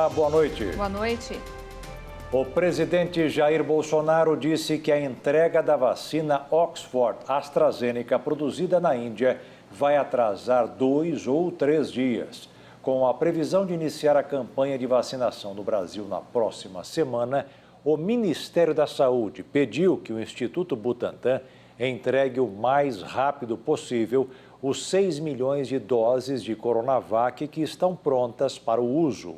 Olá, boa noite. Boa noite. O presidente Jair Bolsonaro disse que a entrega da vacina Oxford AstraZeneca produzida na Índia vai atrasar 2 ou 3 dias. Com a previsão de iniciar a campanha de vacinação no Brasil na próxima semana, o Ministério da Saúde pediu que o Instituto Butantan entregue o mais rápido possível os 6 milhões de doses de Coronavac que estão prontas para o uso.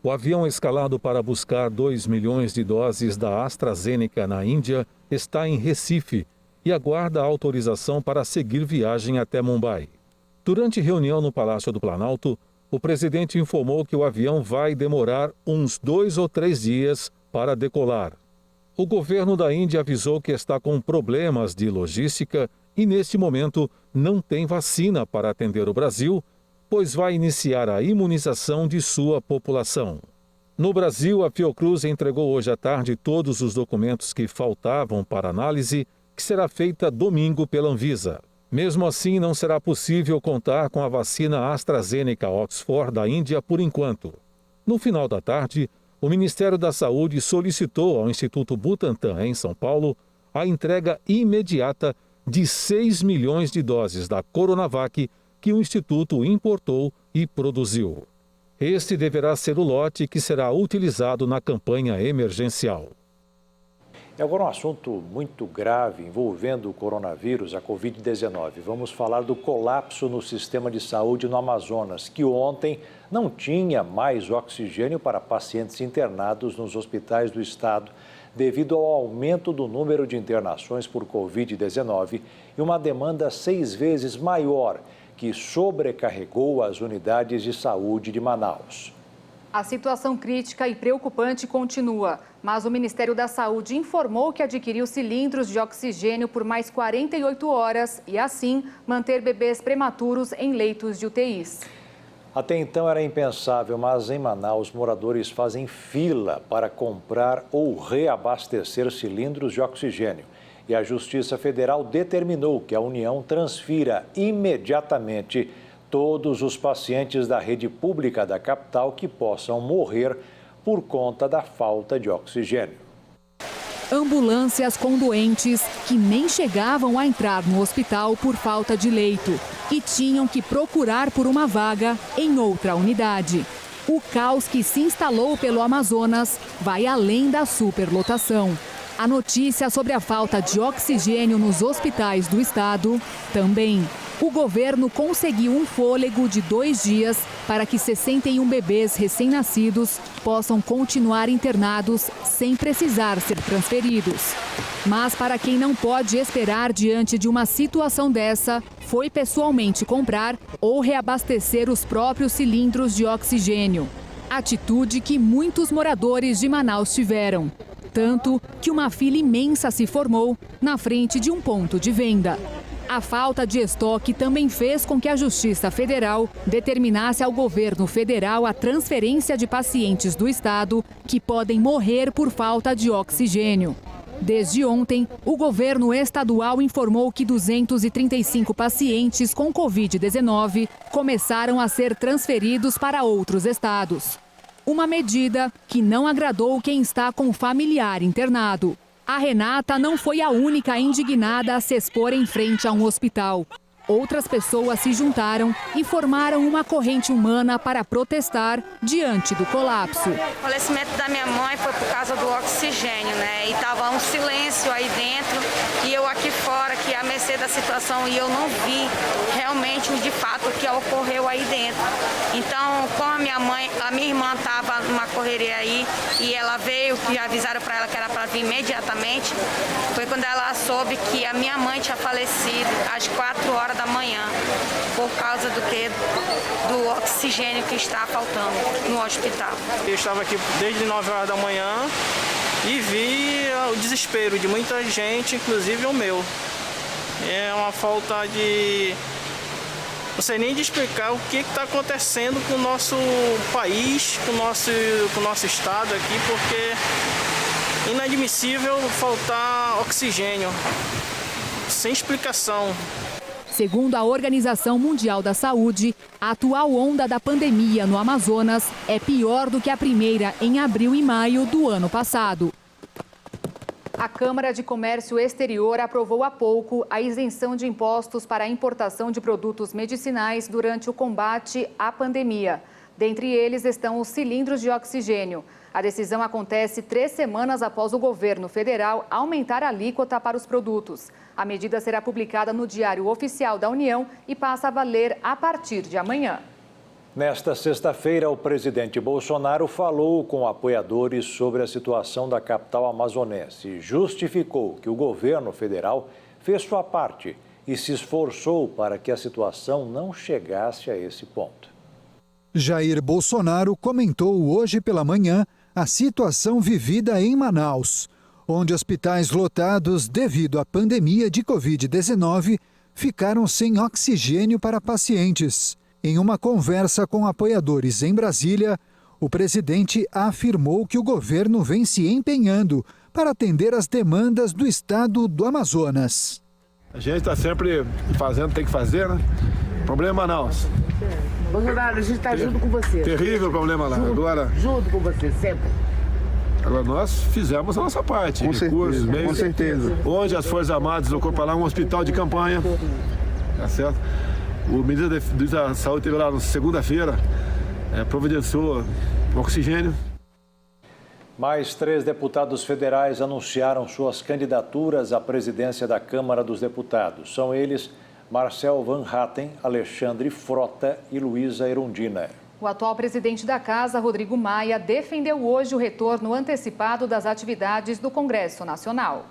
O avião escalado para buscar 2 milhões de doses da AstraZeneca na Índia está em Recife e aguarda a autorização para seguir viagem até Mumbai. Durante reunião no Palácio do Planalto, o presidente informou que o avião vai demorar uns 2 ou 3 dias para decolar. O governo da Índia avisou que está com problemas de logística e, neste momento, não tem vacina para atender o Brasil, pois vai iniciar a imunização de sua população. No Brasil, a Fiocruz entregou hoje à tarde todos os documentos que faltavam para análise, que será feita domingo pela Anvisa. Mesmo assim, não será possível contar com a vacina AstraZeneca Oxford da Índia por enquanto. No final da tarde, o Ministério da Saúde solicitou ao Instituto Butantan, em São Paulo, a entrega imediata de 6 milhões de doses da Coronavac que o Instituto importou e produziu. Este deverá ser o lote que será utilizado na campanha emergencial. E agora um assunto muito grave envolvendo o coronavírus, a Covid-19. Vamos falar do colapso no sistema de saúde no Amazonas, que ontem não tinha mais oxigênio para pacientes internados nos hospitais do estado, devido ao aumento do número de internações por Covid-19 e uma demanda 6 vezes maior, que sobrecarregou as unidades de saúde de Manaus. A situação crítica e preocupante continua, mas o Ministério da Saúde informou que adquiriu cilindros de oxigênio por mais 48 horas e, assim, manter bebês prematuros em leitos de UTIs. Até então era impensável, mas em Manaus, moradores fazem fila para comprar ou reabastecer cilindros de oxigênio. E a Justiça Federal determinou que a União transfira imediatamente todos os pacientes da rede pública da capital que possam morrer por conta da falta de oxigênio. Ambulâncias com doentes que nem chegavam a entrar no hospital por falta de leito e tinham que procurar por uma vaga em outra unidade. O caos que se instalou pelo Amazonas vai além da superlotação. A notícia sobre a falta de oxigênio nos hospitais do estado também. O governo conseguiu um fôlego de 2 dias para que 61 bebês recém-nascidos possam continuar internados sem precisar ser transferidos. Mas para quem não pode esperar diante de uma situação dessa, foi pessoalmente comprar ou reabastecer os próprios cilindros de oxigênio. Atitude que muitos moradores de Manaus tiveram. Tanto que uma fila imensa se formou na frente de um ponto de venda. A falta de estoque também fez com que a Justiça Federal determinasse ao governo federal a transferência de pacientes do estado que podem morrer por falta de oxigênio. Desde ontem, o governo estadual informou que 235 pacientes com Covid-19 começaram a ser transferidos para outros estados. Uma medida que não agradou quem está com familiar internado. A Renata não foi a única indignada a se expor em frente a um hospital. Outras pessoas se juntaram e formaram uma corrente humana para protestar diante do colapso. O falecimento da minha mãe foi por causa do oxigênio, né? E estava um silêncio aí dentro e eu aqui fora, que à mercê da situação, e eu não vi realmente de fato o que ocorreu aí dentro. Então, como a minha irmã estava numa correria aí e ela veio, que avisaram para ela que era para vir imediatamente, foi quando ela soube que a minha mãe tinha falecido às 4 horas da manhã, por causa do oxigênio que está faltando no hospital. Eu estava aqui desde 9 horas da manhã e vi o desespero de muita gente, inclusive o meu. É uma falta de... Não sei nem de explicar o que está acontecendo com o nosso país, com o nosso estado aqui, porque é inadmissível faltar oxigênio, sem explicação. Segundo a Organização Mundial da Saúde, a atual onda da pandemia no Amazonas é pior do que a primeira em abril e maio do ano passado. A Câmara de Comércio Exterior aprovou há pouco a isenção de impostos para a importação de produtos medicinais durante o combate à pandemia. Dentre eles estão os cilindros de oxigênio. A decisão acontece 3 semanas após o governo federal aumentar a alíquota para os produtos. A medida será publicada no Diário Oficial da União e passa a valer a partir de amanhã. Nesta sexta-feira, o presidente Bolsonaro falou com apoiadores sobre a situação da capital amazonense e justificou que o governo federal fez sua parte e se esforçou para que a situação não chegasse a esse ponto. Jair Bolsonaro comentou hoje pela manhã a situação vivida em Manaus, onde hospitais lotados devido à pandemia de Covid-19 ficaram sem oxigênio para pacientes. Em uma conversa com apoiadores em Brasília, o presidente afirmou que o governo vem se empenhando para atender às demandas do estado do Amazonas. A gente está sempre fazendo, tem que fazer, né? Problema Manaus. Bolsonaro, a gente está junto com você. Terrível problema lá. Agora, junto com você, sempre. Agora nós fizemos a nossa parte. Com recursos, certeza, meios, com certeza. Onde as Forças Armadas ocupam lá um hospital de campanha. Tá certo? O ministro da Saúde esteve lá na segunda-feira, providenciou oxigênio. Mais 3 deputados federais anunciaram suas candidaturas à presidência da Câmara dos Deputados. São eles Marcel Van Hatten, Alexandre Frota e Luísa Erundina. O atual presidente da Casa, Rodrigo Maia, defendeu hoje o retorno antecipado das atividades do Congresso Nacional.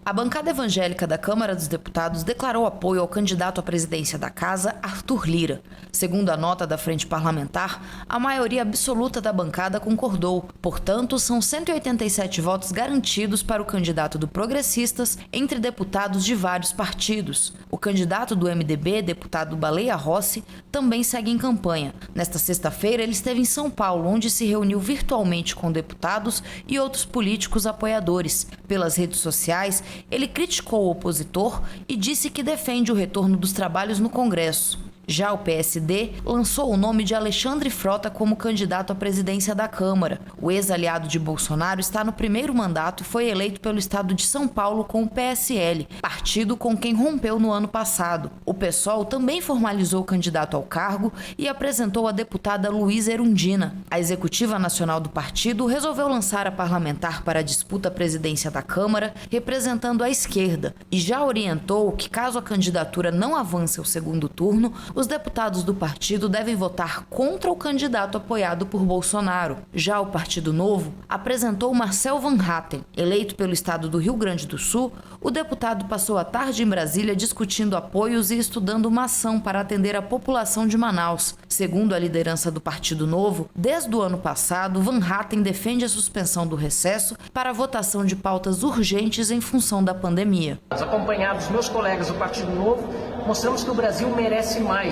A bancada evangélica da Câmara dos Deputados declarou apoio ao candidato à presidência da Casa, Arthur Lira. Segundo a nota da Frente Parlamentar, a maioria absoluta da bancada concordou. Portanto, são 187 votos garantidos para o candidato do Progressistas entre deputados de vários partidos. O candidato do MDB, deputado Baleia Rossi, também segue em campanha. Nesta sexta-feira, ele esteve em São Paulo, onde se reuniu virtualmente com deputados e outros políticos apoiadores. Pelas redes sociais, ele criticou o opositor e disse que defende o retorno dos trabalhos no Congresso. Já o PSD lançou o nome de Alexandre Frota como candidato à presidência da Câmara. O ex-aliado de Bolsonaro está no primeiro mandato e foi eleito pelo estado de São Paulo com o PSL, partido com quem rompeu no ano passado. O PSOL também formalizou o candidato ao cargo e apresentou a deputada Luísa Erundina. A executiva nacional do partido resolveu lançar a parlamentar para a disputa à presidência da Câmara, representando a esquerda, e já orientou que, caso a candidatura não avance ao segundo turno, os deputados do partido devem votar contra o candidato apoiado por Bolsonaro. Já o Partido Novo apresentou Marcel Van Hatten. Eleito pelo estado do Rio Grande do Sul, o deputado passou a tarde em Brasília discutindo apoios e estudando uma ação para atender a população de Manaus. Segundo a liderança do Partido Novo, desde o ano passado, Van Hatten defende a suspensão do recesso para a votação de pautas urgentes em função da pandemia. Acompanhados dos meus colegas do Partido Novo, mostramos que o Brasil merece mais.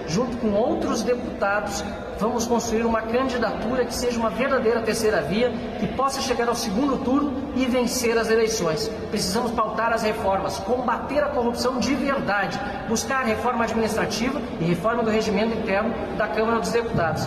Junto com outros deputados, vamos construir uma candidatura que seja uma verdadeira terceira via, que possa chegar ao segundo turno e vencer as eleições. Precisamos pautar as reformas, combater a corrupção de verdade, buscar a reforma administrativa e reforma do regimento interno da Câmara dos Deputados.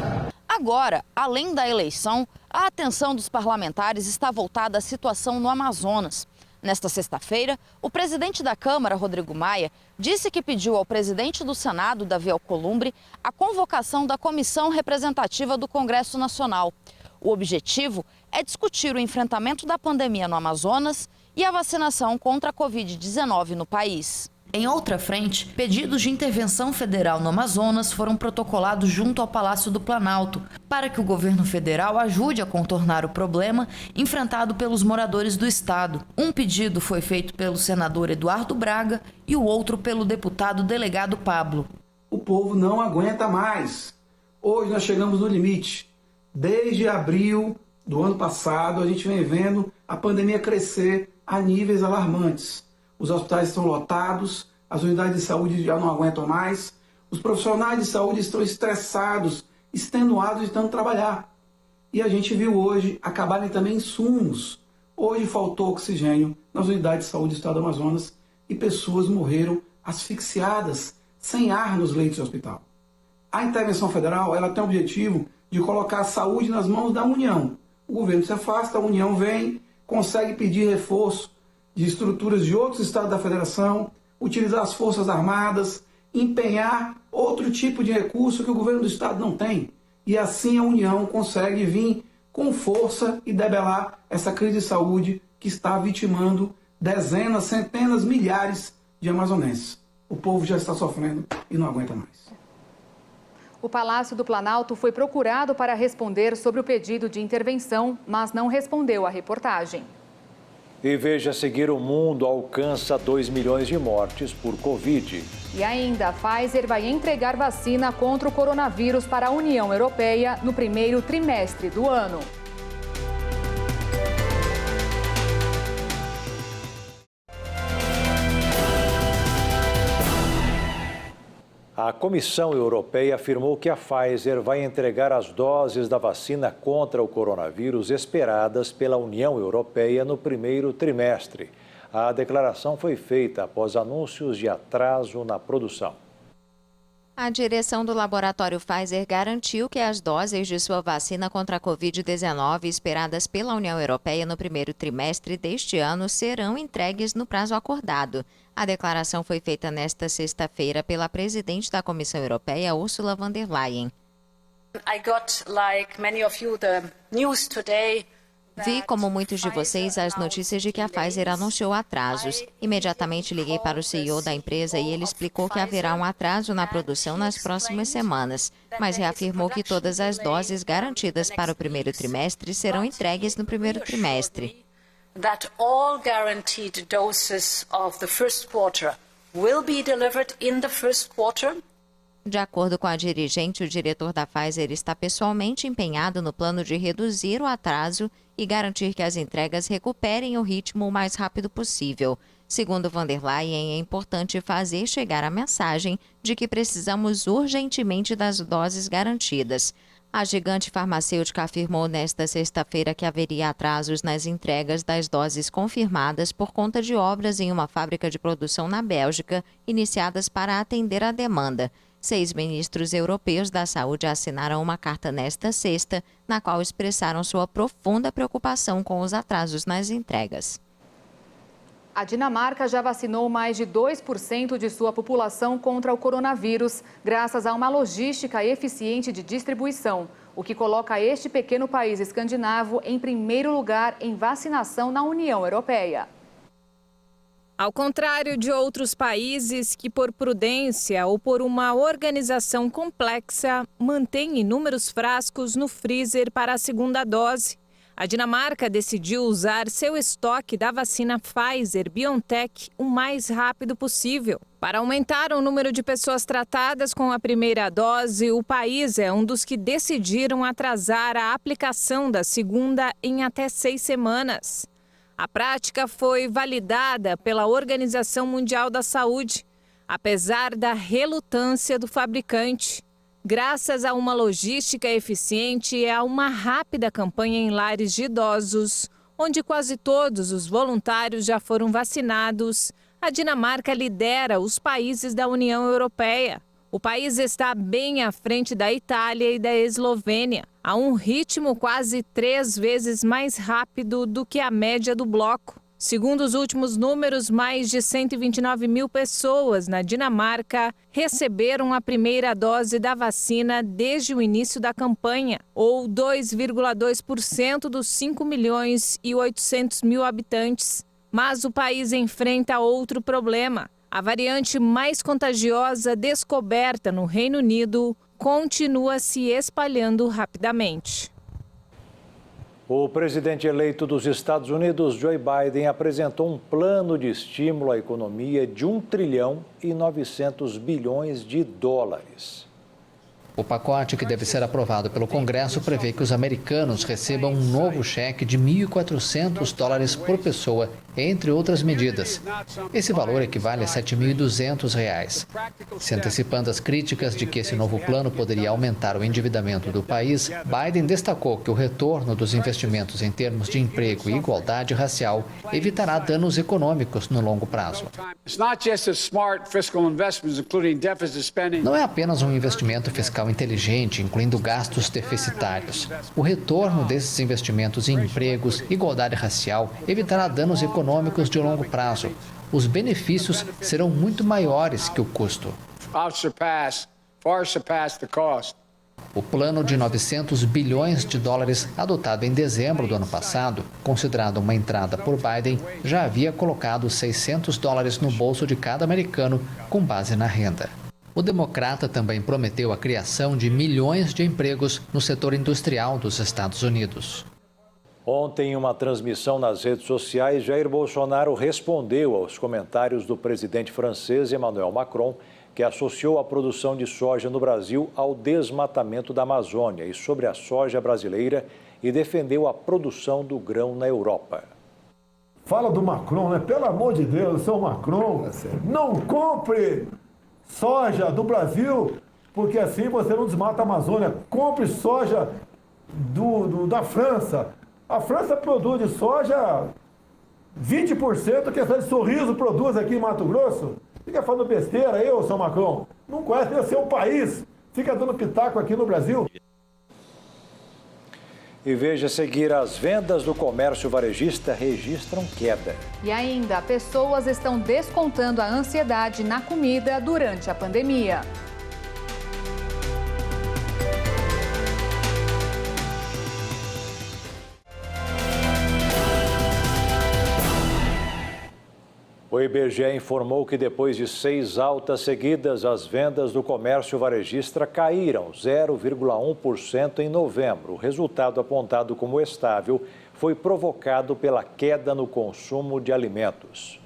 Agora, além da eleição, a atenção dos parlamentares está voltada à situação no Amazonas. Nesta sexta-feira, o presidente da Câmara, Rodrigo Maia, disse que pediu ao presidente do Senado, Davi Alcolumbre, a convocação da Comissão Representativa do Congresso Nacional. O objetivo é discutir o enfrentamento da pandemia no Amazonas e a vacinação contra a Covid-19 no país. Em outra frente, pedidos de intervenção federal no Amazonas foram protocolados junto ao Palácio do Planalto para que o governo federal ajude a contornar o problema enfrentado pelos moradores do estado. Um pedido foi feito pelo senador Eduardo Braga e o outro pelo deputado delegado Pablo. O povo não aguenta mais. Hoje nós chegamos no limite. Desde abril do ano passado, a gente vem vendo a pandemia crescer a níveis alarmantes. Os hospitais estão lotados, as unidades de saúde já não aguentam mais, os profissionais de saúde estão estressados, extenuados de tanto trabalhar. E a gente viu hoje acabarem também insumos. Hoje faltou oxigênio nas unidades de saúde do estado do Amazonas e pessoas morreram asfixiadas, sem ar nos leitos de hospital. A intervenção federal ela tem o objetivo de colocar a saúde nas mãos da União. O governo se afasta, a União vem, consegue pedir reforço de estruturas de outros estados da federação, utilizar as forças armadas, empenhar outro tipo de recurso que o governo do estado não tem. E assim a União consegue vir com força e debelar essa crise de saúde que está vitimando dezenas, centenas, milhares de amazonenses. O povo já está sofrendo e não aguenta mais. O Palácio do Planalto foi procurado para responder sobre o pedido de intervenção, mas não respondeu à reportagem. E veja a seguir: o mundo alcança 2 milhões de mortes por Covid. E ainda, a Pfizer vai entregar vacina contra o coronavírus para a União Europeia no primeiro trimestre do ano. A Comissão Europeia afirmou que a Pfizer vai entregar as doses da vacina contra o coronavírus esperadas pela União Europeia no primeiro trimestre. A declaração foi feita após anúncios de atraso na produção. A direção do laboratório Pfizer garantiu que as doses de sua vacina contra a Covid-19 esperadas pela União Europeia no primeiro trimestre deste ano serão entregues no prazo acordado. A declaração foi feita nesta sexta-feira pela presidente da Comissão Europeia, Ursula von der Leyen. Vi, como muitos de vocês, as notícias de que a Pfizer anunciou atrasos. Imediatamente liguei para o CEO da empresa e ele explicou que haverá um atraso na produção nas próximas semanas, mas reafirmou que todas as doses garantidas para o primeiro trimestre serão entregues no primeiro trimestre. That all guaranteed doses of the first quarter will be delivered in the first quarter. De acordo com a dirigente, o diretor da Pfizer está pessoalmente empenhado no plano de reduzir o atraso e garantir que as entregas recuperem o ritmo o mais rápido possível. Segundo von der Leyen, é importante fazer chegar a mensagem de que precisamos urgentemente das doses garantidas. A gigante farmacêutica afirmou nesta sexta-feira que haveria atrasos nas entregas das doses confirmadas por conta de obras em uma fábrica de produção na Bélgica, iniciadas para atender à demanda. 6 ministros europeus da saúde assinaram uma carta nesta sexta, na qual expressaram sua profunda preocupação com os atrasos nas entregas. A Dinamarca já vacinou mais de 2% de sua população contra o coronavírus, graças a uma logística eficiente de distribuição, o que coloca este pequeno país escandinavo em primeiro lugar em vacinação na União Europeia. Ao contrário de outros países que, por prudência ou por uma organização complexa, mantêm inúmeros frascos no freezer para a segunda dose, a Dinamarca decidiu usar seu estoque da vacina Pfizer-BioNTech o mais rápido possível. Para aumentar o número de pessoas tratadas com a primeira dose, o país é um dos que decidiram atrasar a aplicação da segunda em até 6 semanas. A prática foi validada pela Organização Mundial da Saúde, apesar da relutância do fabricante. Graças a uma logística eficiente e a uma rápida campanha em lares de idosos, onde quase todos os voluntários já foram vacinados, a Dinamarca lidera os países da União Europeia. O país está bem à frente da Itália e da Eslovênia, a um ritmo quase 3 vezes mais rápido do que a média do bloco. Segundo os últimos números, mais de 129 mil pessoas na Dinamarca receberam a primeira dose da vacina desde o início da campanha, ou 2,2% dos 5 milhões e 800 mil habitantes. Mas o país enfrenta outro problema. A variante mais contagiosa descoberta no Reino Unido continua se espalhando rapidamente. O presidente eleito dos Estados Unidos, Joe Biden, apresentou um plano de estímulo à economia de 1 trilhão e 900 bilhões de dólares. O pacote, que deve ser aprovado pelo Congresso, prevê que os americanos recebam um novo cheque de $1.400 por pessoa, entre outras medidas. Esse valor equivale a R$ 7.200. Se antecipando as críticas de que esse novo plano poderia aumentar o endividamento do país, Biden destacou que o retorno dos investimentos em termos de emprego e igualdade racial evitará danos econômicos no longo prazo. Não é apenas um investimento fiscal inteligente, incluindo gastos deficitários. O retorno desses investimentos em empregos e igualdade racial evitará danos econômicos de longo prazo. Os benefícios serão muito maiores que o custo. O plano de $900 bilhões adotado em dezembro do ano passado, considerado uma entrada por Biden, já havia colocado $600 no bolso de cada americano com base na renda. O democrata também prometeu a criação de milhões de empregos no setor industrial dos Estados Unidos. Ontem, em uma transmissão nas redes sociais, Jair Bolsonaro respondeu aos comentários do presidente francês Emmanuel Macron, que associou a produção de soja no Brasil ao desmatamento da Amazônia e sobre a soja brasileira e defendeu a produção do grão na Europa. Fala do Macron, né? Pelo amor de Deus, seu Macron, não compre soja do Brasil, porque assim você não desmata a Amazônia. Compre soja da França. A França produz de soja 20% que essa de Sorriso produz aqui em Mato Grosso. Fica falando besteira aí, ô seu Macron. Não conhece o seu país. Fica dando pitaco aqui no Brasil. E veja a seguir, as vendas do comércio varejista registram queda. E ainda, pessoas estão descontando a ansiedade na comida durante a pandemia. O IBGE informou que depois de 6 altas seguidas, as vendas do comércio varejista caíram 0,1% em novembro. O resultado apontado como estável foi provocado pela queda no consumo de alimentos.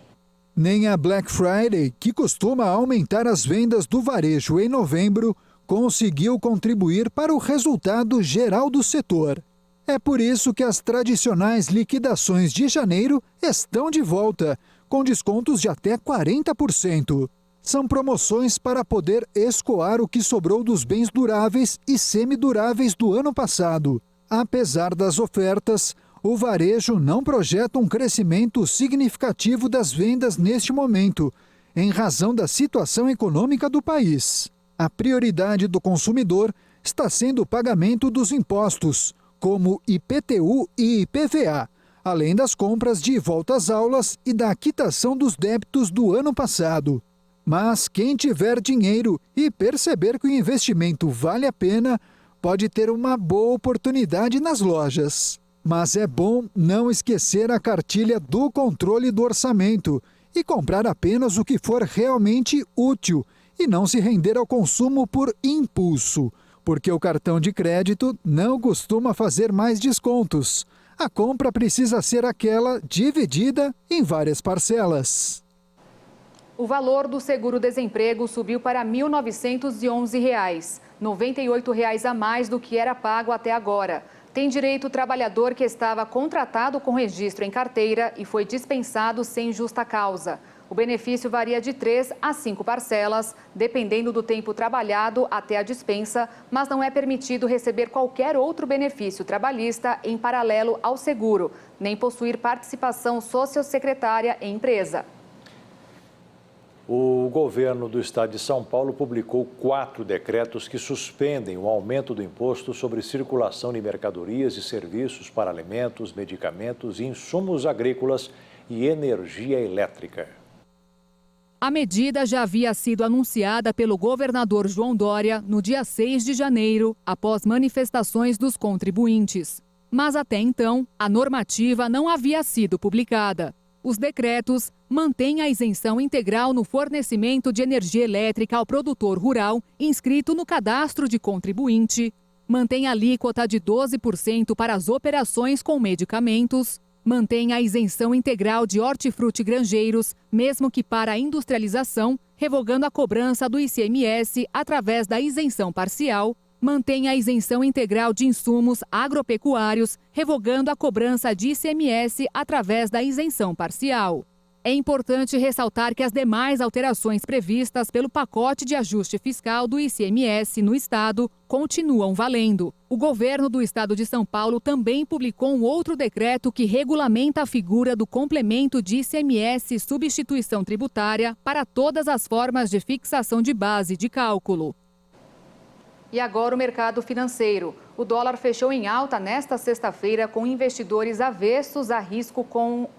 Nem a Black Friday, que costuma aumentar as vendas do varejo em novembro, conseguiu contribuir para o resultado geral do setor. É por isso que as tradicionais liquidações de janeiro estão de volta, com descontos de até 40%. São promoções para poder escoar o que sobrou dos bens duráveis e semiduráveis do ano passado. Apesar das ofertas, o varejo não projeta um crescimento significativo das vendas neste momento, em razão da situação econômica do país. A prioridade do consumidor está sendo o pagamento dos impostos, como IPTU e IPVA, além das compras de volta às aulas e da quitação dos débitos do ano passado. Mas quem tiver dinheiro e perceber que o investimento vale a pena, pode ter uma boa oportunidade nas lojas. Mas é bom não esquecer a cartilha do controle do orçamento e comprar apenas o que for realmente útil e não se render ao consumo por impulso, porque o cartão de crédito não costuma fazer mais descontos. A compra precisa ser aquela dividida em várias parcelas. O valor do seguro-desemprego subiu para R$ 1.911, R$ 98 a mais do que era pago até agora. Tem direito o trabalhador que estava contratado com registro em carteira e foi dispensado sem justa causa. O benefício varia de 3 a 5 parcelas, dependendo do tempo trabalhado até a dispensa, mas não é permitido receber qualquer outro benefício trabalhista em paralelo ao seguro, nem possuir participação sociossecretária em empresa. O governo do estado de São Paulo publicou 4 decretos que suspendem o aumento do imposto sobre circulação de mercadorias e serviços para alimentos, medicamentos, insumos agrícolas e energia elétrica. A medida já havia sido anunciada pelo governador João Dória no dia 6 de janeiro, após manifestações dos contribuintes. Mas até então, a normativa não havia sido publicada. Os decretos mantêm a isenção integral no fornecimento de energia elétrica ao produtor rural inscrito no cadastro de contribuinte, mantém a alíquota de 12% para as operações com medicamentos, mantém a isenção integral de hortifruti grangeiros, mesmo que para a industrialização, revogando a cobrança do ICMS através da isenção parcial, mantém a isenção integral de insumos agropecuários, revogando a cobrança de ICMS através da isenção parcial. É importante ressaltar que as demais alterações previstas pelo pacote de ajuste fiscal do ICMS no Estado continuam valendo. O governo do Estado de São Paulo também publicou um outro decreto que regulamenta a figura do complemento de ICMS substituição tributária para todas as formas de fixação de base de cálculo. E agora o mercado financeiro. O dólar fechou em alta nesta sexta-feira com investidores avessos a risco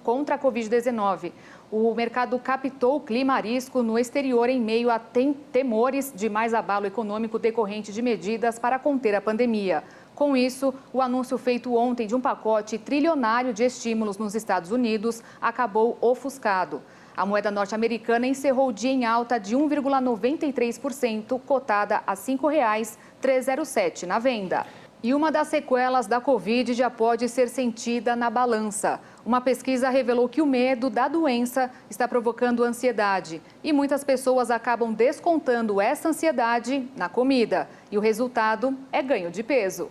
contra a Covid-19. O mercado captou o clima a risco no exterior em meio a temores de mais abalo econômico decorrente de medidas para conter a pandemia. Com isso, o anúncio feito ontem de um pacote trilionário de estímulos nos Estados Unidos acabou ofuscado. A moeda norte-americana encerrou o dia em alta de 1,93%, cotada a R$ 5,307 na venda. E uma das sequelas da Covid já pode ser sentida na balança. Uma pesquisa revelou que o medo da doença está provocando ansiedade. E muitas pessoas acabam descontando essa ansiedade na comida. E o resultado é ganho de peso.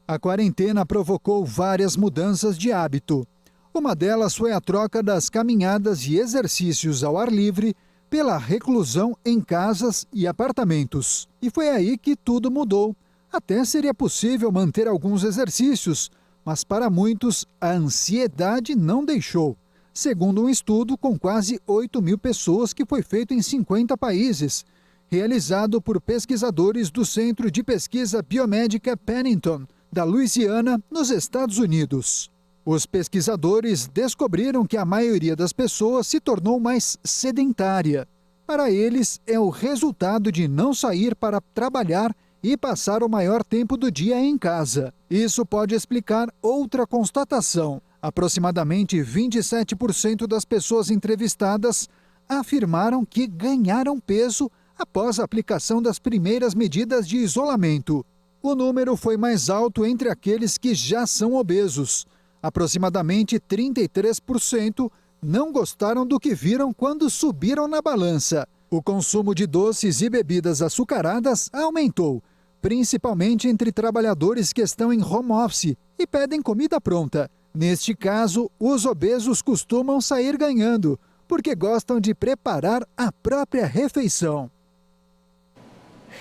A quarentena provocou várias mudanças de hábito. Uma delas foi a troca das caminhadas e exercícios ao ar livre pela reclusão em casas e apartamentos. E foi aí que tudo mudou. Até seria possível manter alguns exercícios, mas para muitos a ansiedade não deixou. Segundo um estudo com quase 8 mil pessoas que foi feito em 50 países, realizado por pesquisadores do Centro de Pesquisa Biomédica Pennington, da Louisiana, nos Estados Unidos. Os pesquisadores descobriram que a maioria das pessoas se tornou mais sedentária. Para eles, é o resultado de não sair para trabalhar e passar o maior tempo do dia em casa. Isso pode explicar outra constatação. Aproximadamente 27% das pessoas entrevistadas afirmaram que ganharam peso após a aplicação das primeiras medidas de isolamento. O número foi mais alto entre aqueles que já são obesos. Aproximadamente 33% não gostaram do que viram quando subiram na balança. O consumo de doces e bebidas açucaradas aumentou, principalmente entre trabalhadores que estão em home office e pedem comida pronta. Neste caso, os obesos costumam sair ganhando, porque gostam de preparar a própria refeição.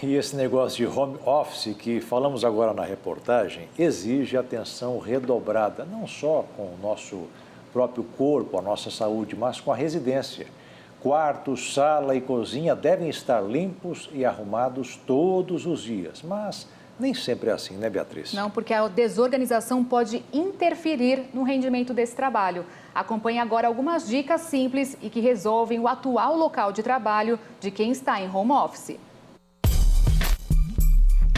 E esse negócio de home office que falamos agora na reportagem exige atenção redobrada, não só com o nosso próprio corpo, a nossa saúde, mas com a residência. Quartos, sala e cozinha devem estar limpos e arrumados todos os dias, mas nem sempre é assim, né, Beatriz? Não, porque a desorganização pode interferir no rendimento desse trabalho. Acompanhe agora algumas dicas simples e que resolvem o atual local de trabalho de quem está em home office.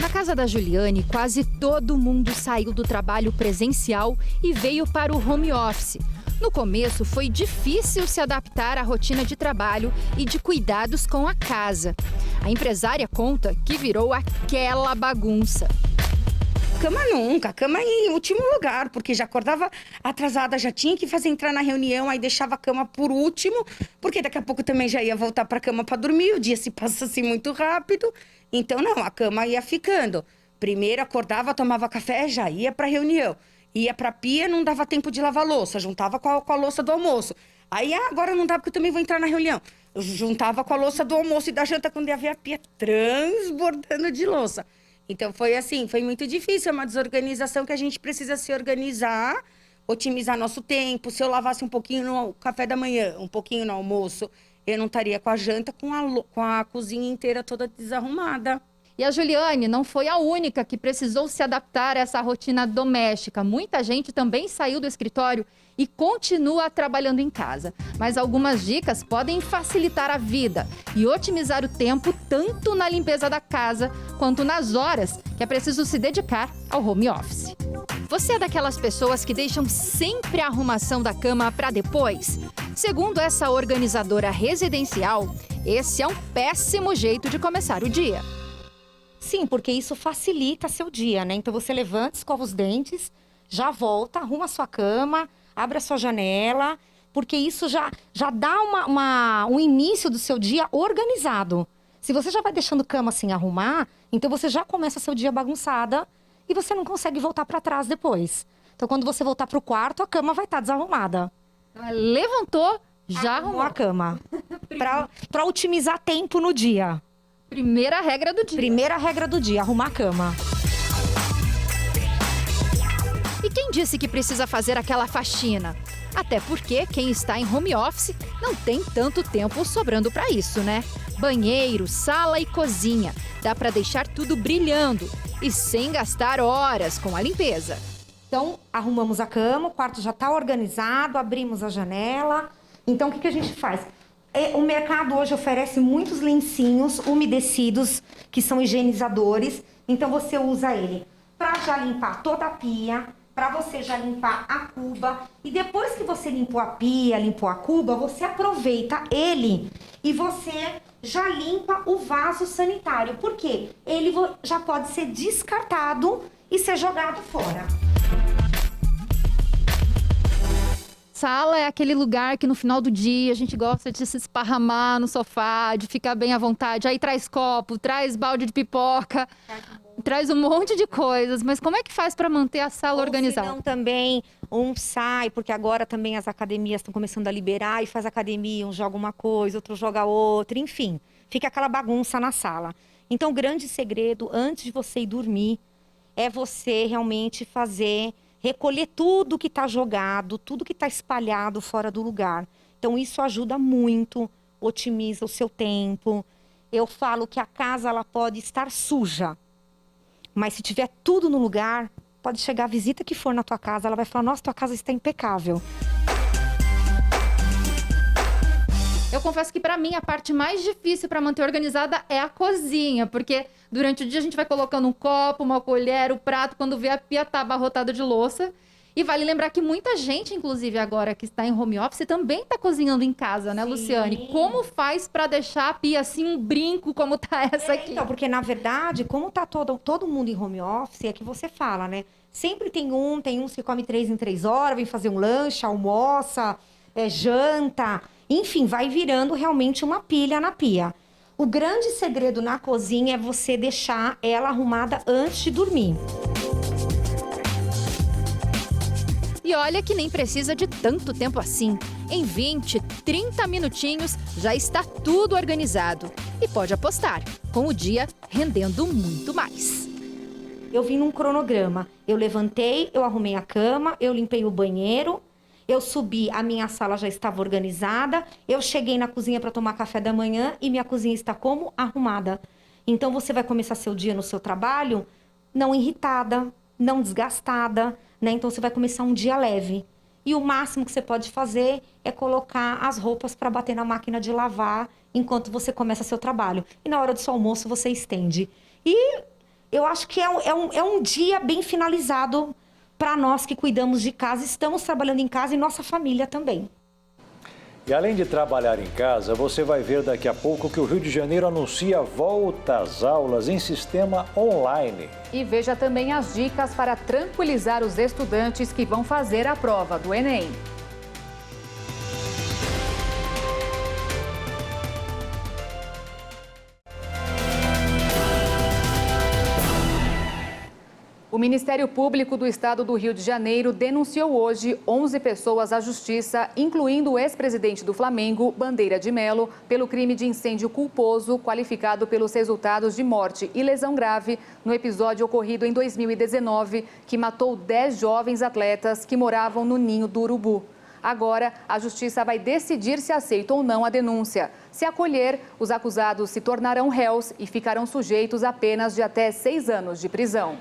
Na casa da Juliane, quase todo mundo saiu do trabalho presencial e veio para o home office. No começo, foi difícil se adaptar à rotina de trabalho e de cuidados com a casa. A empresária conta que virou aquela bagunça. Cama nunca, cama em último lugar, porque já acordava atrasada, já tinha que fazer entrar na reunião, aí deixava a cama por último, porque daqui a pouco também já ia voltar para a cama para dormir, o dia se passa assim muito rápido. Então não, a cama ia ficando. Primeiro acordava, tomava café, já ia para a reunião. Ia para a pia, não dava tempo de lavar louça, juntava com a louça do almoço. Aí agora não dá porque eu também vou entrar na reunião. Eu juntava com a louça do almoço e da janta quando ia ver a pia transbordando de louça. Então foi assim, foi muito difícil, é uma desorganização que a gente precisa se organizar, otimizar nosso tempo. Se eu lavasse um pouquinho no café da manhã, um pouquinho no almoço, eu não estaria com a janta, com a cozinha inteira toda desarrumada. E a Juliane não foi a única que precisou se adaptar a essa rotina doméstica. Muita gente também saiu do escritório e continua trabalhando em casa. Mas algumas dicas podem facilitar a vida e otimizar o tempo tanto na limpeza da casa quanto nas horas que é preciso se dedicar ao home office. Você é daquelas pessoas que deixam sempre a arrumação da cama para depois? Segundo essa organizadora residencial, esse é um péssimo jeito de começar o dia. Sim, porque isso facilita seu dia, né? Então você levanta, escova os dentes, já volta, arruma a sua cama, abre a sua janela, porque isso já dá um início do seu dia organizado. Se você já vai deixando cama sem arrumar, então você já começa seu dia bagunçada e você não consegue voltar para trás depois. Então, quando você voltar para o quarto, a cama vai estar desarrumada. Levantou, já arrumou a cama. Para otimizar tempo no dia. Primeira regra do dia. Primeira regra do dia, arrumar a cama. E quem disse que precisa fazer aquela faxina? Até porque quem está em home office não tem tanto tempo sobrando para isso, né? Banheiro, sala e cozinha. Dá para deixar tudo brilhando e sem gastar horas com a limpeza. Então, arrumamos a cama, o quarto já está organizado, abrimos a janela. Então, o que a gente faz? O mercado hoje oferece muitos lencinhos umedecidos, que são higienizadores. Então, você usa ele para já limpar toda a pia, para você já limpar a cuba. E depois que você limpou a pia, limpou a cuba, você aproveita ele e você já limpa o vaso sanitário. Por quê? Ele já pode ser descartado e ser jogado fora. Sala é aquele lugar que no final do dia a gente gosta de se esparramar no sofá, de ficar bem à vontade. Aí traz copo, traz balde de pipoca, traz um monte de coisas. Mas como é que faz para manter a sala organizada? Ou senão também sai, porque agora também as academias estão começando a liberar e faz academia, um joga uma coisa, outro joga outra, enfim. Fica aquela bagunça na sala. Então o grande segredo, antes de você ir dormir, é você realmente recolher tudo que está jogado, tudo que está espalhado fora do lugar. Então, isso ajuda muito, otimiza o seu tempo. Eu falo que a casa ela pode estar suja, mas se tiver tudo no lugar, pode chegar a visita que for na tua casa, ela vai falar, nossa, tua casa está impecável. Eu confesso que para mim a parte mais difícil para manter organizada é a cozinha, porque durante o dia a gente vai colocando um copo, uma colher, o prato, quando vê a pia tá abarrotada de louça. E vale lembrar que muita gente, inclusive agora que está em home office, também está cozinhando em casa, né, Luciane? Como faz para deixar a pia assim um brinco como tá essa aqui? Então, porque na verdade, como tá todo mundo em home office, é que você fala, né? Sempre tem uns que come 3 em 3 horas, vem fazer um lanche, almoça, janta, enfim, vai virando realmente uma pilha na pia. O grande segredo na cozinha é você deixar ela arrumada antes de dormir. E olha que nem precisa de tanto tempo assim. Em 20, 30 minutinhos já está tudo organizado. E pode apostar, com o dia rendendo muito mais. Eu vim num cronograma. Eu levantei, eu arrumei a cama, eu limpei o banheiro, eu subi, a minha sala já estava organizada, eu cheguei na cozinha para tomar café da manhã e minha cozinha está como? Arrumada. Então você vai começar seu dia no seu trabalho não irritada, não desgastada, né? Então você vai começar um dia leve. E o máximo que você pode fazer é colocar as roupas para bater na máquina de lavar enquanto você começa seu trabalho. E na hora do seu almoço você estende. E eu acho que é um dia bem finalizado para nós que cuidamos de casa, estamos trabalhando em casa e nossa família também. E além de trabalhar em casa, você vai ver daqui a pouco que o Rio de Janeiro anuncia a volta às aulas em sistema online. E veja também as dicas para tranquilizar os estudantes que vão fazer a prova do Enem. O Ministério Público do Estado do Rio de Janeiro denunciou hoje 11 pessoas à justiça, incluindo o ex-presidente do Flamengo, Bandeira de Melo, pelo crime de incêndio culposo, qualificado pelos resultados de morte e lesão grave no episódio ocorrido em 2019, que matou 10 jovens atletas que moravam no Ninho do Urubu. Agora, a Justiça vai decidir se aceita ou não a denúncia. Se acolher, os acusados se tornarão réus e ficarão sujeitos a penas de até 6 anos de prisão.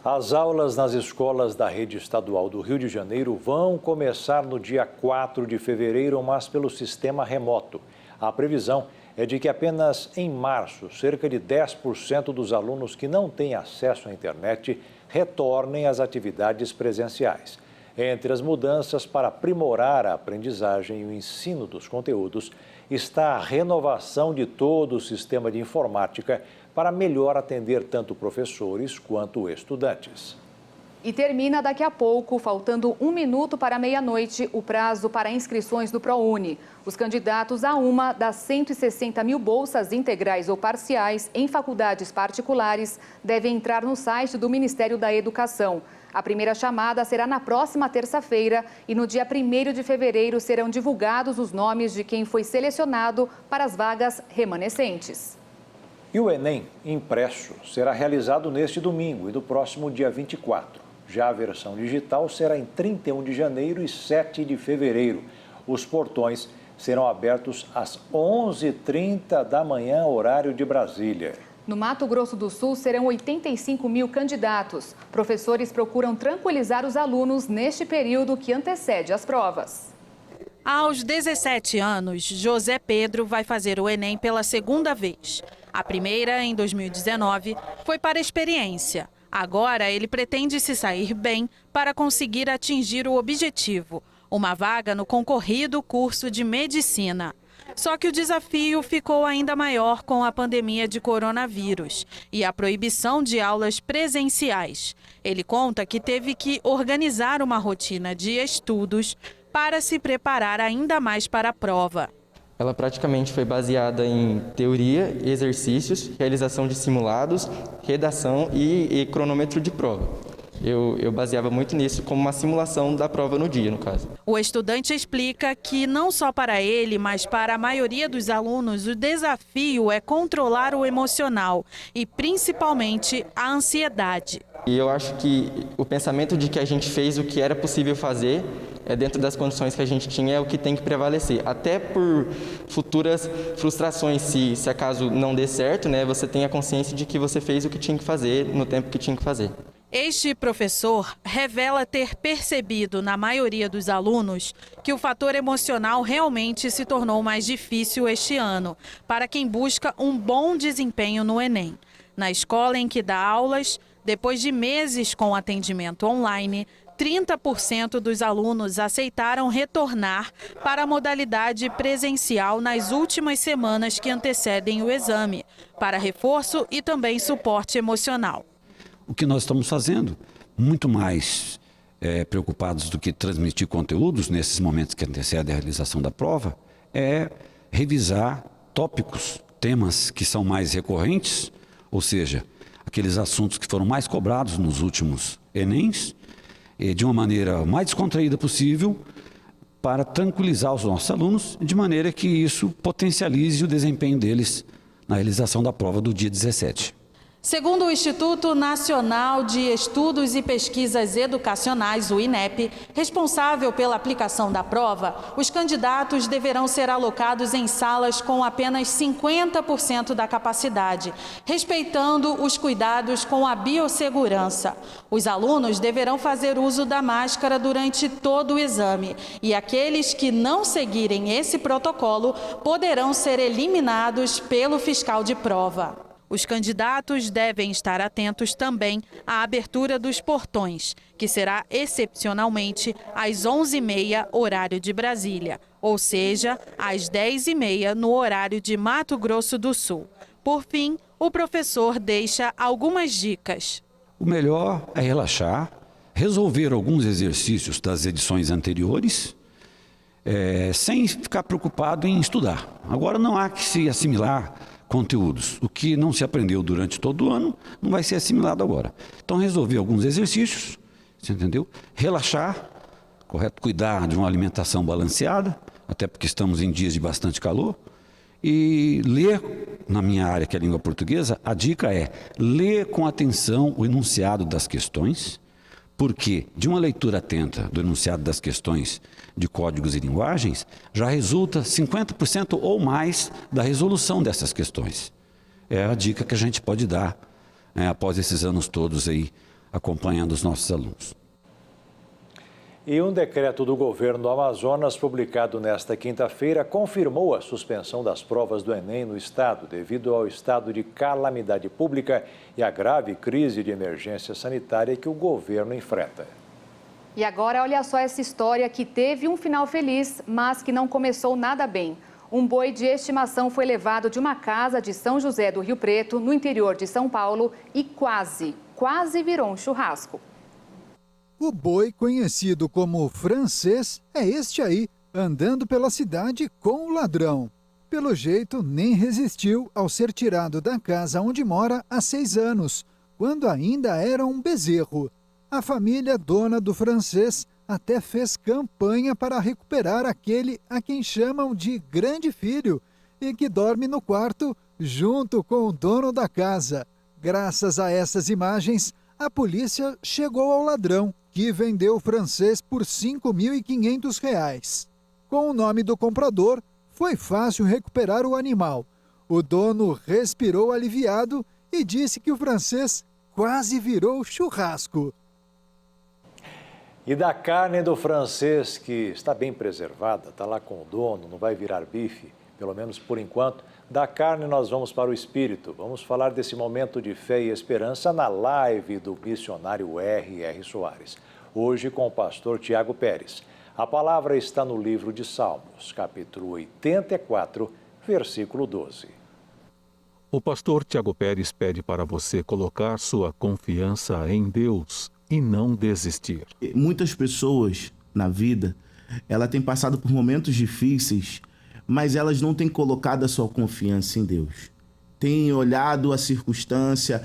As aulas nas escolas da rede estadual do Rio de Janeiro vão começar no dia 4 de fevereiro, mas pelo sistema remoto. A previsão é de que apenas em março, cerca de 10% dos alunos que não têm acesso à internet retornem às atividades presenciais. Entre as mudanças para aprimorar a aprendizagem e o ensino dos conteúdos está a renovação de todo o sistema de informática para melhor atender tanto professores quanto estudantes. E termina daqui a pouco, faltando 1 minuto para meia-noite, o prazo para inscrições do ProUni. Os candidatos a uma das 160 mil bolsas integrais ou parciais em faculdades particulares devem entrar no site do Ministério da Educação. A primeira chamada será na próxima terça-feira e no dia 1º de fevereiro serão divulgados os nomes de quem foi selecionado para as vagas remanescentes. E o Enem impresso será realizado neste domingo e no próximo dia 24. Já a versão digital será em 31 de janeiro e 7 de fevereiro. Os portões serão abertos às 11h30 da manhã, horário de Brasília. No Mato Grosso do Sul, serão 85 mil candidatos. Professores procuram tranquilizar os alunos neste período que antecede as provas. Aos 17 anos, José Pedro vai fazer o Enem pela segunda vez. A primeira, em 2019, foi para experiência. Agora, ele pretende se sair bem para conseguir atingir o objetivo, uma vaga no concorrido curso de medicina. Só que o desafio ficou ainda maior com a pandemia de coronavírus e a proibição de aulas presenciais. Ele conta que teve que organizar uma rotina de estudos para se preparar ainda mais para a prova. Ela praticamente foi baseada em teoria, exercícios, realização de simulados, redação e cronômetro de prova. Eu baseava muito nisso como uma simulação da prova no dia, no caso. O estudante explica que não só para ele, mas para a maioria dos alunos, o desafio é controlar o emocional e principalmente a ansiedade. E eu acho que o pensamento de que a gente fez o que era possível fazer, dentro das condições que a gente tinha, é o que tem que prevalecer. Até por futuras frustrações, se acaso não dê certo, né, você tem a consciência de que você fez o que tinha que fazer no tempo que tinha que fazer. Este professor revela ter percebido na maioria dos alunos que o fator emocional realmente se tornou mais difícil este ano, para quem busca um bom desempenho no Enem. Na escola em que dá aulas, depois de meses com atendimento online, 30% dos alunos aceitaram retornar para a modalidade presencial nas últimas semanas que antecedem o exame, para reforço e também suporte emocional. O que nós estamos fazendo, muito mais preocupados do que transmitir conteúdos nesses momentos que antecedem a realização da prova, é revisar tópicos, temas que são mais recorrentes, ou seja, aqueles assuntos que foram mais cobrados nos últimos Enems, de uma maneira mais descontraída possível, para tranquilizar os nossos alunos, de maneira que isso potencialize o desempenho deles na realização da prova do dia 17. Segundo o Instituto Nacional de Estudos e Pesquisas Educacionais, o INEP, responsável pela aplicação da prova, os candidatos deverão ser alocados em salas com apenas 50% da capacidade, respeitando os cuidados com a biossegurança. Os alunos deverão fazer uso da máscara durante todo o exame e aqueles que não seguirem esse protocolo poderão ser eliminados pelo fiscal de prova. Os candidatos devem estar atentos também à abertura dos portões, que será excepcionalmente às 11h30, horário de Brasília, ou seja, às 10h30 no horário de Mato Grosso do Sul. Por fim, o professor deixa algumas dicas. O melhor é relaxar, resolver alguns exercícios das edições anteriores, sem ficar preocupado em estudar. Agora não há que se assimilar conteúdos. O que não se aprendeu durante todo o ano não vai ser assimilado agora. Então, resolver alguns exercícios, você entendeu? Relaxar, correto? Cuidar de uma alimentação balanceada, até porque estamos em dias de bastante calor. E ler, na minha área, que é a língua portuguesa, a dica é ler com atenção o enunciado das questões, porque de uma leitura atenta do enunciado das questões de códigos e linguagens, já resulta 50% ou mais da resolução dessas questões. É a dica que a gente pode dar após esses anos todos aí acompanhando os nossos alunos. E um decreto do governo do Amazonas, publicado nesta quinta-feira, confirmou a suspensão das provas do Enem no estado, devido ao estado de calamidade pública e a grave crise de emergência sanitária que o governo enfrenta. E agora, olha só essa história que teve um final feliz, mas que não começou nada bem. Um boi de estimação foi levado de uma casa de São José do Rio Preto, no interior de São Paulo, e quase virou um churrasco. O boi, conhecido como francês, é este aí, andando pela cidade com o ladrão. Pelo jeito, nem resistiu ao ser tirado da casa onde mora há 6 anos, quando ainda era um bezerro. A família dona do francês até fez campanha para recuperar aquele a quem chamam de grande filho e que dorme no quarto junto com o dono da casa. Graças a essas imagens, a polícia chegou ao ladrão, que vendeu o francês por R$ 5.500. Com o nome do comprador, foi fácil recuperar o animal. O dono respirou aliviado e disse que o francês quase virou churrasco. E da carne do francês, que está bem preservada, está lá com o dono, não vai virar bife, pelo menos por enquanto. Da carne nós vamos para o espírito. Vamos falar desse momento de fé e esperança na live do missionário R.R. Soares. Hoje com o pastor Tiago Pérez. A palavra está no livro de Salmos, capítulo 84, versículo 12. O pastor Tiago Pérez pede para você colocar sua confiança em Deus e não desistir. Muitas pessoas na vida, ela tem passado por momentos difíceis, mas elas não têm colocado a sua confiança em Deus. Tem olhado a circunstância,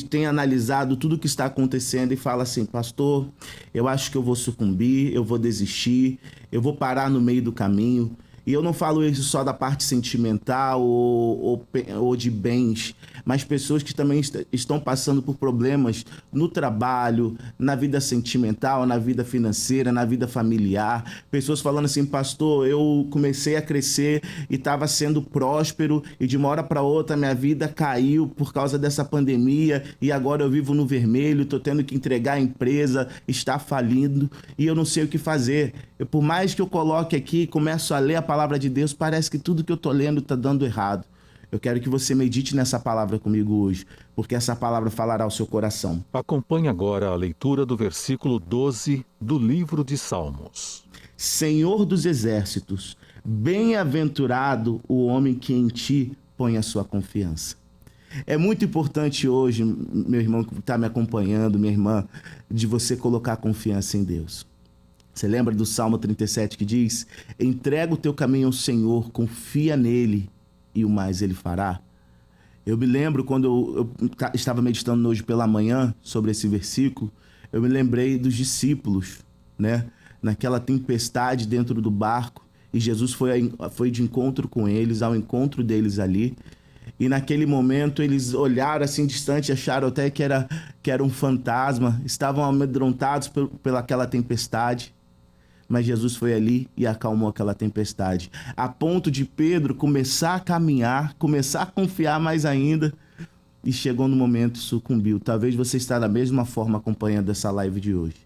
tem analisado tudo o que está acontecendo e fala assim: pastor, eu acho que eu vou sucumbir, eu vou desistir, eu vou parar no meio do caminho. E eu não falo isso só da parte sentimental ou de bens, mas pessoas que também estão passando por problemas no trabalho, na vida sentimental, na vida financeira, na vida familiar. Pessoas falando assim: pastor, eu comecei a crescer e estava sendo próspero e de uma hora para outra minha vida caiu por causa dessa pandemia e agora eu vivo no vermelho, estou tendo que entregar a empresa, está falindo e eu não sei o que fazer. Por mais que eu coloque aqui e começo a ler a palavra de Deus, parece que tudo que eu estou lendo está dando errado. Eu quero que você medite nessa palavra comigo hoje, porque essa palavra falará ao seu coração. Acompanhe agora a leitura do versículo 12 do livro de Salmos. Senhor dos exércitos, bem-aventurado o homem que em ti põe a sua confiança. É muito importante hoje, meu irmão que está me acompanhando, minha irmã, de você colocar confiança em Deus. Você lembra do Salmo 37 que diz: entrega o teu caminho ao Senhor, confia nele e o mais ele fará? Eu me lembro quando eu estava meditando hoje pela manhã sobre esse versículo, eu me lembrei dos discípulos, né? Naquela tempestade dentro do barco, e Jesus foi de encontro com eles, ao encontro deles ali. E naquele momento eles olharam assim distante, acharam até que era um fantasma, estavam amedrontados pelaquela tempestade. Mas Jesus foi ali e acalmou aquela tempestade, a ponto de Pedro começar a caminhar, começar a confiar mais ainda, e chegou no momento e sucumbiu. Talvez você está da mesma forma acompanhando essa live de hoje.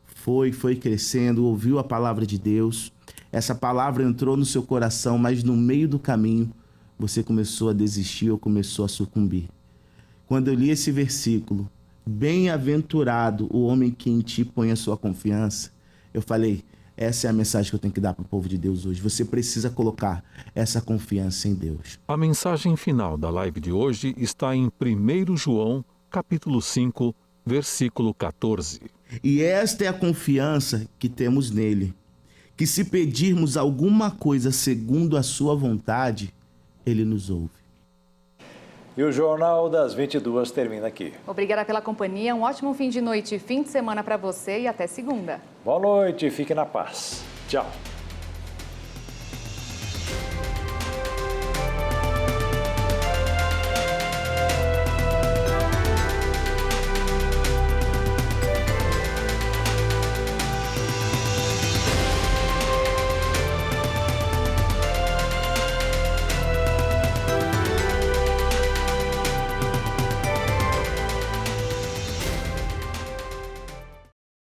Foi crescendo, ouviu a palavra de Deus, essa palavra entrou no seu coração, mas no meio do caminho você começou a desistir ou começou a sucumbir. Quando eu li esse versículo, bem-aventurado o homem que em ti põe a sua confiança, eu falei: essa é a mensagem que eu tenho que dar para o povo de Deus hoje. Você precisa colocar essa confiança em Deus. A mensagem final da live de hoje está em 1 João, capítulo 5, versículo 14. E esta é a confiança que temos nele, que se pedirmos alguma coisa segundo a sua vontade, ele nos ouve. E o Jornal das 22 termina aqui. Obrigada pela companhia, um ótimo fim de noite e fim de semana para você e até segunda. Boa noite, fique na paz. Tchau.